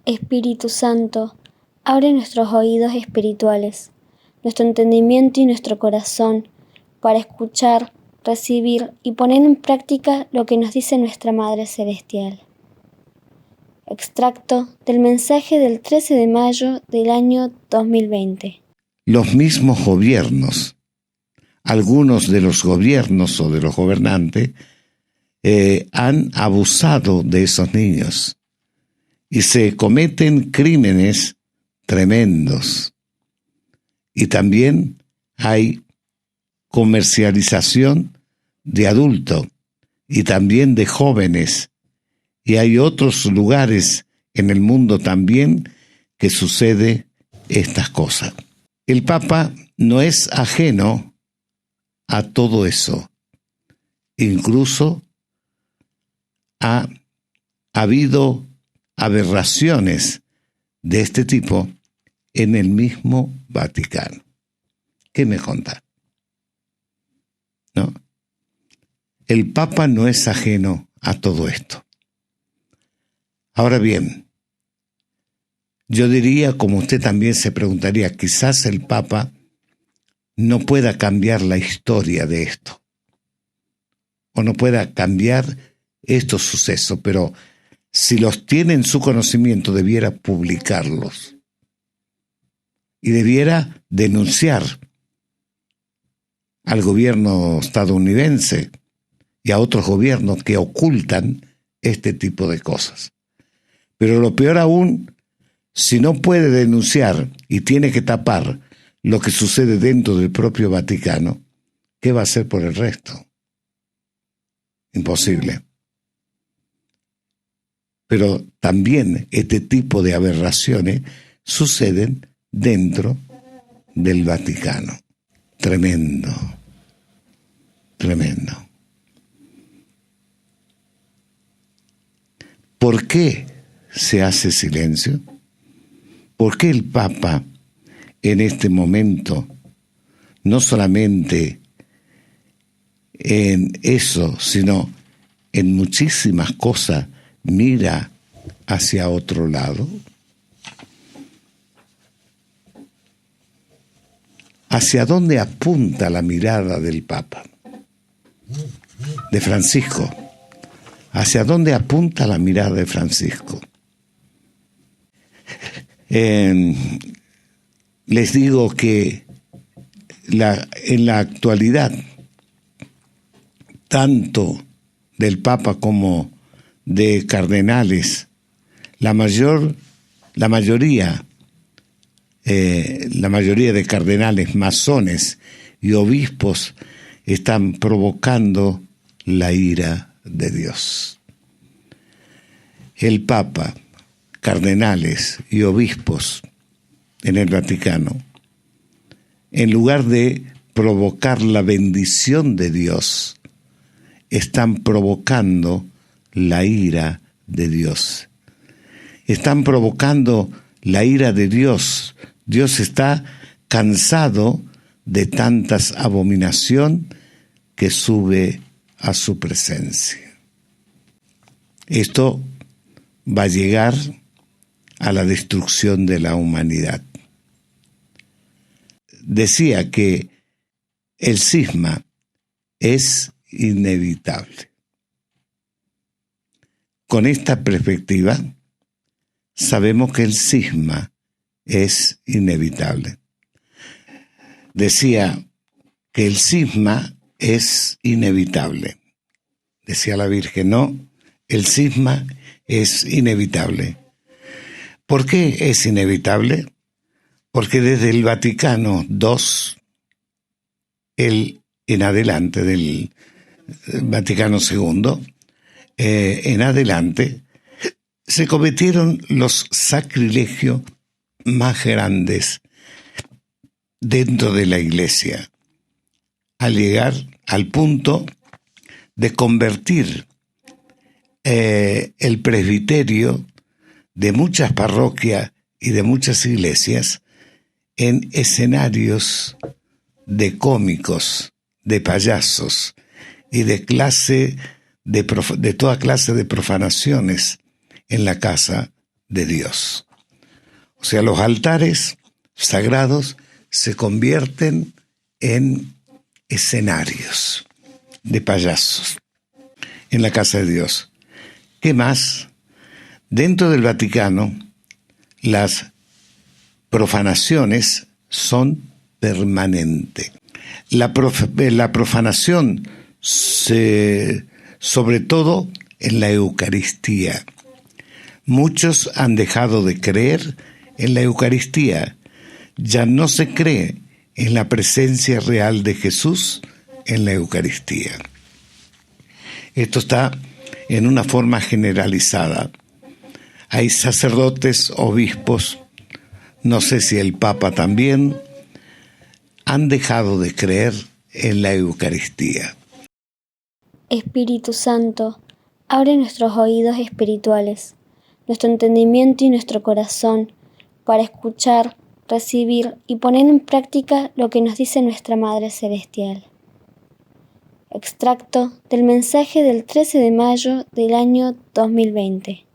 Espíritu Santo, abre nuestros oídos espirituales, nuestro entendimiento y nuestro corazón para escuchar, recibir y poner en práctica lo que nos dice nuestra Madre Celestial. Extracto del mensaje del 13 de mayo del año 2020. Los mismos gobiernos, algunos de los gobiernos o de los gobernantes, han abusado de esos niños y se cometen crímenes tremendos. Y también hay comercialización de adultos y también de jóvenes. Y hay otros lugares en el mundo también que sucede estas cosas. El Papa no es ajeno a todo eso. Incluso ha habido aberraciones de este tipo en el mismo Vaticano. ¿Qué me contás? ¿No? El Papa no es ajeno a todo esto. Ahora bien, yo diría, como usted también se preguntaría, quizás el Papa no pueda cambiar la historia de esto, o no pueda cambiar estos sucesos, pero si los tiene en su conocimiento, debiera publicarlos y debiera denunciar al gobierno estadounidense y a otros gobiernos que ocultan este tipo de cosas. Pero lo peor aún, si no puede denunciar y tiene que tapar lo que sucede dentro del propio Vaticano, ¿qué va a hacer por el resto? Imposible. Pero también este tipo de aberraciones suceden dentro del Vaticano. Tremendo. Tremendo. ¿Por qué se hace silencio? ¿Por qué el Papa en este momento, no solamente en eso, sino en muchísimas cosas, mira hacia otro lado? ¿Hacia dónde apunta la mirada del Papa? De Francisco. ¿Hacia dónde apunta la mirada de Francisco? Les digo que en la actualidad, tanto del Papa como de cardenales, la mayoría de cardenales, masones y obispos están provocando la ira de Dios. El Papa, cardenales y obispos en el Vaticano, en lugar de provocar la bendición de Dios, están provocando la ira de Dios. Están provocando la ira de Dios. Dios está cansado de tantas abominación que sube a su presencia. Esto va a llegar a la destrucción de la humanidad. Decía que el cisma es inevitable. Con esta perspectiva, sabemos que el cisma es inevitable. Decía que el cisma es inevitable. Decía la Virgen, no, el cisma es inevitable. ¿Por qué es inevitable? Porque desde el Vaticano II, en adelante, del Vaticano II, en adelante, se cometieron los sacrilegios más grandes dentro de la Iglesia, al llegar al punto de convertir el presbiterio de muchas parroquias y de muchas iglesias en escenarios de cómicos, de payasos y de toda clase de profanaciones en la casa de Dios. O sea, los altares sagrados se convierten en escenarios de payasos en la casa de Dios. ¿Qué más? Dentro del Vaticano, las profanaciones son permanentes. La profanación, sobre todo en la Eucaristía. Muchos han dejado de creer en la Eucaristía. Ya no se cree en la presencia real de Jesús en la Eucaristía. Esto está en una forma generalizada. Hay sacerdotes, obispos, no sé si el Papa también, han dejado de creer en la Eucaristía. Espíritu Santo, abre nuestros oídos espirituales, nuestro entendimiento y nuestro corazón para escuchar, recibir y poner en práctica lo que nos dice nuestra Madre Celestial. Extracto del mensaje del 13 de mayo del año 2020.